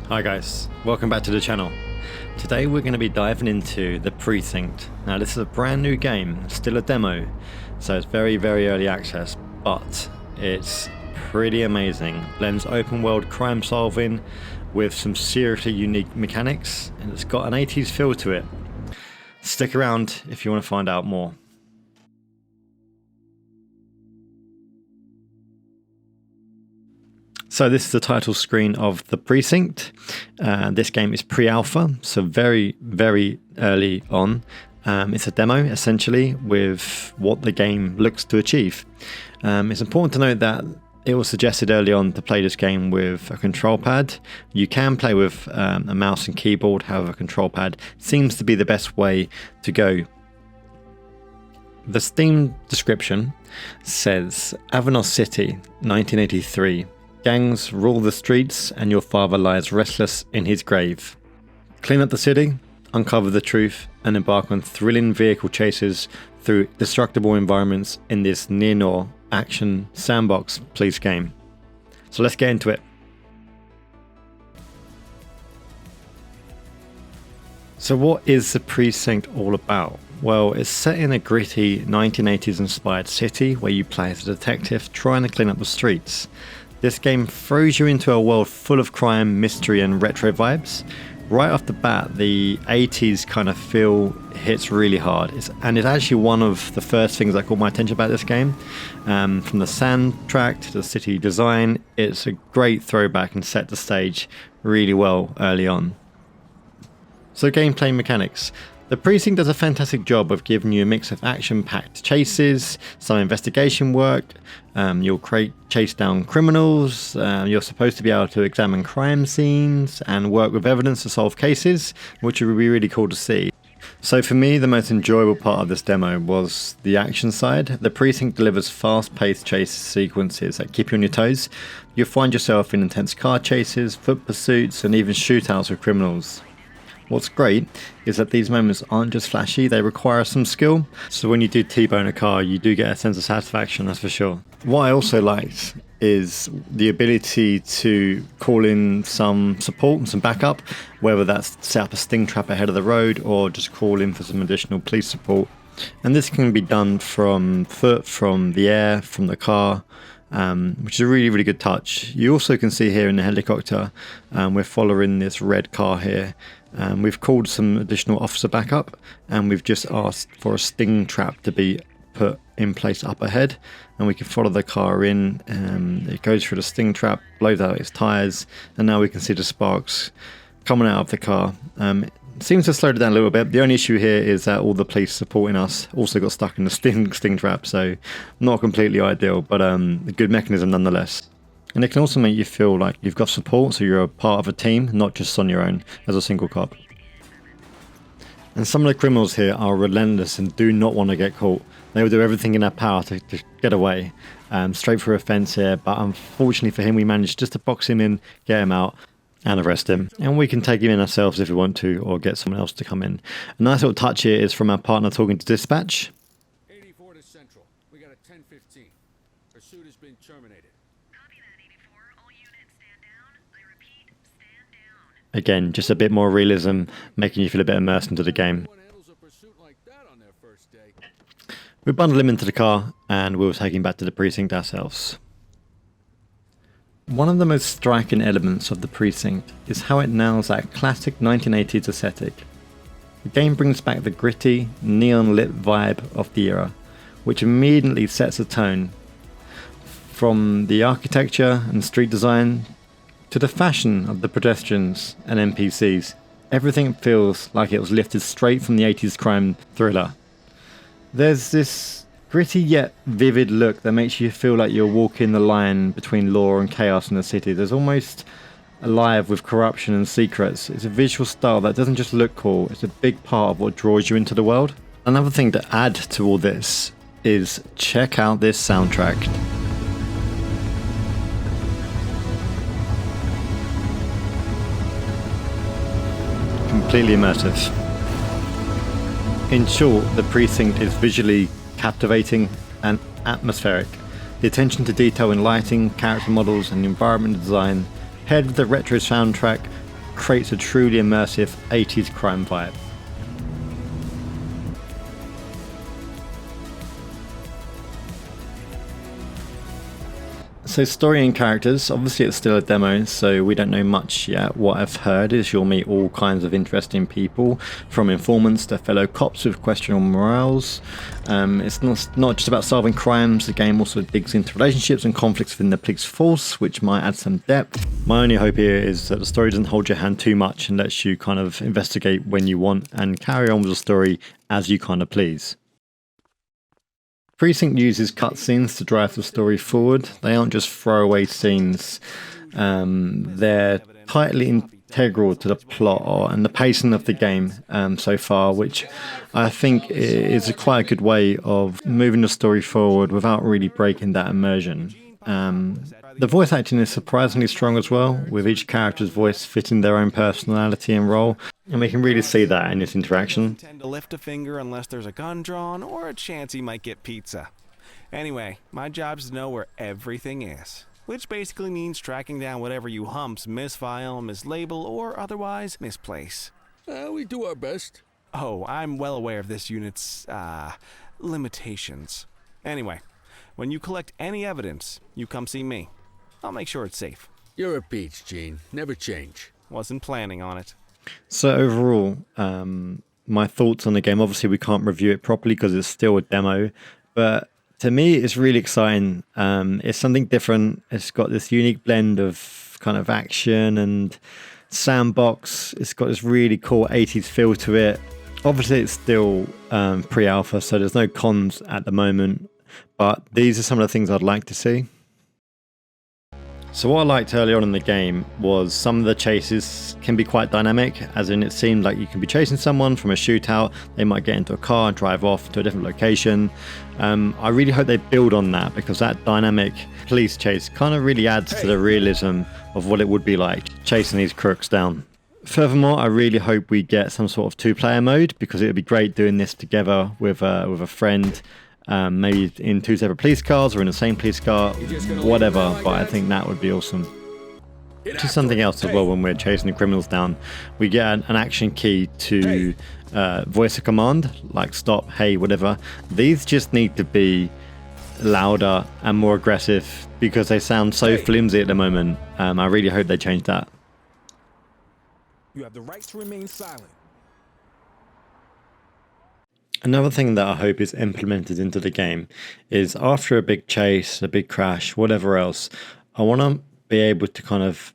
Hi guys, welcome back to the channel. Today we're going to be diving into the Precinct. Now this is a brand new game, still a demo, so it's very early access, but it's pretty amazing. Blends open world crime solving with some seriously unique mechanics, and it's got an 80s feel to it. Stick around if you want to find out more. So this is the title screen of the Precinct. This game is pre-alpha, so very early on. It's a demo essentially with what the game looks to achieve. It's important to note that it was suggested early on to play this game with a control pad. You can play with a mouse and keyboard, however a control pad seems to be the best way to go. The Steam description says Avanos City, 1983. Gangs rule the streets and your father lies restless in his grave. Clean up the city, uncover the truth, and embark on thrilling vehicle chases through destructible environments in this near-no action sandbox police game. So let's get into it. So what is the Precinct all about? Well, it's set in a gritty 1980s inspired city where you play as a detective trying to clean up the streets. This game throws you into a world full of crime, mystery and retro vibes. Right off the bat, the 80s kind of feel hits really hard. It's actually one of the first things that caught my attention about this game. From the soundtrack to the city design, it's a great throwback and set the stage really well early on. So gameplay mechanics. The Precinct does a fantastic job of giving you a mix of action-packed chases, some investigation work. You'll chase down criminals. You're supposed to be able to examine crime scenes and work with evidence to solve cases, which would be really cool to see. So for me, the most enjoyable part of this demo was the action side. The Precinct delivers fast-paced chase sequences that keep you on your toes. You'll find yourself in intense car chases, foot pursuits, and even shootouts with criminals. What's great is that these moments aren't just flashy, they require some skill. So when you do T-bone a car, you do get a sense of satisfaction, that's for sure. What I also liked is the ability to call in some support and some backup, whether that's set up a sting trap ahead of the road or just call in for some additional police support. And this can be done from foot, from the air, from the car, which is a really good touch. You also can see here in the helicopter, we're following this red car here. We've called some additional officer backup and we've just asked for a sting trap to be put in place up ahead, and we can follow the car in. It goes through the sting trap, blows out its tyres, and now we can see the sparks coming out of the car. It seems to slow it down a little bit. The only issue here is that all the police supporting us also got stuck in the sting trap, so not completely ideal, but a good mechanism nonetheless. And it can also make you feel like you've got support, so you're a part of a team, not just on your own as a single cop. And some of the criminals here are relentless and do not want to get caught. They will do everything in their power to get away. Straight through a fence here, but unfortunately for him, we managed just to box him in, get him out, and arrest him. And we can take him in ourselves if we want to, or get someone else to come in. A nice little touch here is from our partner talking to dispatch. 84 to Central. We got a 1015. Pursuit has been terminated. Again, just a bit more realism, making you feel a bit immersed into the game. We bundle him into the car and we'll take him back to the Precinct ourselves. One of the most striking elements of the Precinct is how it nails that classic 1980s aesthetic. The game brings back the gritty, neon-lit vibe of the era, which immediately sets a tone. From the architecture and street design to the fashion of the pedestrians and NPCs, everything feels like it was lifted straight from the 80s crime thriller. There's this gritty yet vivid look that makes you feel like you're walking the line between law and chaos in the city. There's almost alive with corruption and secrets. It's a visual style that doesn't just look cool, it's a big part of what draws you into the world. Another thing to add to all this is check out this soundtrack. Completely immersive. In short, the Precinct is visually captivating and atmospheric. The attention to detail in lighting, character models and environment design, paired with the retro soundtrack, creates a truly immersive 80s crime vibe. So story and characters, obviously it's still a demo, so we don't know much yet. What I've heard is you'll meet all kinds of interesting people, from informants to fellow cops with questionable morals. It's not just about solving crimes, the game also digs into relationships and conflicts within the police force, which might add some depth. My only hope here is that the story doesn't hold your hand too much and lets you kind of investigate when you want and carry on with the story as you kind of please. Precinct uses cutscenes to drive the story forward. They aren't just throwaway scenes. They're tightly integral to the plot and the pacing of the game so far, which I think is quite a good way of moving the story forward without really breaking that immersion. The voice acting is surprisingly strong as well, with each character's voice fitting their own personality and role, and we can really see that in this interaction. Tend to lift a finger unless there's a gun drawn or a chance he might get pizza. Anyway, my job is to know where everything is, which basically means tracking down whatever you humps misfile, mislabel, or otherwise misplace. We do our best. Oh, I'm well aware of this unit's, limitations. Anyway, when you collect any evidence, you come see me. I'll make sure it's safe. You're a peach, Gene. Never change. Wasn't planning on it. So overall, my thoughts on the game, obviously we can't review it properly because it's still a demo, but to me it's really exciting. It's something different. It's got this unique blend of kind of action and sandbox. It's got this really cool 80s feel to it. Obviously it's still pre-alpha, so there's no cons at the moment, but these are some of the things I'd like to see. So what I liked early on in the game was some of the chases can be quite dynamic, as in it seemed like you can be chasing someone from a shootout, they might get into a car and drive off to a different location. I really hope they build on that, because that dynamic police chase kind of really adds to the realism of what it would be like chasing these crooks down. Furthermore, I really hope we get some sort of two-player mode, because it would be great doing this together with a friend. Maybe in two separate police cars or in the same police car, whatever, but I think that would be awesome. Just something else as well, when we're chasing the criminals down, we get an action key to voice a command, like stop, hey, whatever. These just need to be louder and more aggressive, because they sound so flimsy at the moment. I really hope they change that. You have the right to remain silent. Another thing that I hope is implemented into the game is, after a big chase, a big crash, whatever else, I want to be able to kind of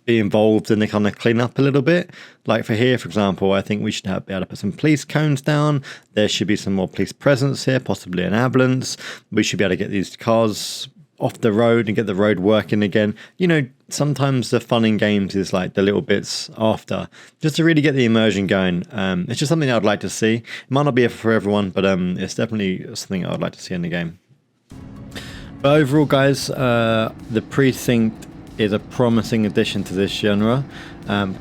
be involved in the kind of clean up a little bit. Like for here, for example, I think we should be able to put some police cones down. There should be some more police presence here, possibly an ambulance. We should be able to get these cars off the road and get the road working again. You know, sometimes the fun in games is like the little bits after, just to really get the immersion going. It's just something I'd like to see. It might not be for everyone, but it's definitely something I'd like to see in the game. But overall, guys, the Precinct is a promising addition to this genre,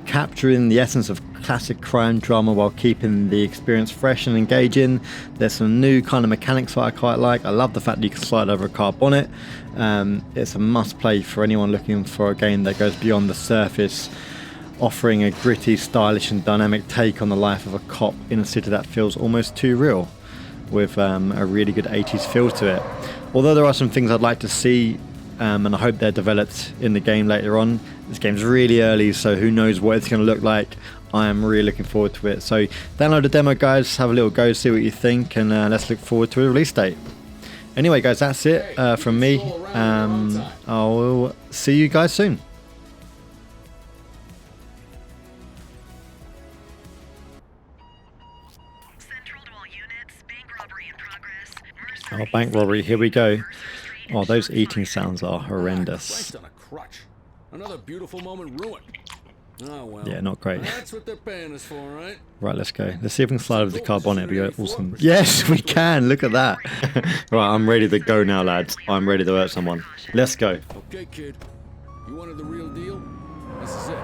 capturing the essence of classic crime drama while keeping the experience fresh and engaging. There's some new kind of mechanics that I quite like. I love the fact that you can slide over a car bonnet. It's a must play for anyone looking for a game that goes beyond the surface, offering a gritty, stylish and dynamic take on the life of a cop in a city that feels almost too real, with a really good 80s feel to it. Although there are some things I'd like to see, and I hope they're developed in the game later on. This game's really early, so who knows what it's going to look like. I am really looking forward to it. So download the demo, guys, have a little go, see what you think, and let's look forward to a release date. Anyway, guys, that's it from me. I'll see you guys soon. Oh, bank robbery, here we go. Oh, those eating sounds are horrendous. On a crutch. Another beautiful moment ruined. Oh well. Yeah, not great. That's what they're paying us for, right? Right, let's go. Let's see if we can slide over the car bonnet. It'd be awesome. Yes, we can. Look at that. Right, I'm ready to go now, lads. I'm ready to hurt someone. Let's go. Okay, kid. You wanted the real deal? This is it.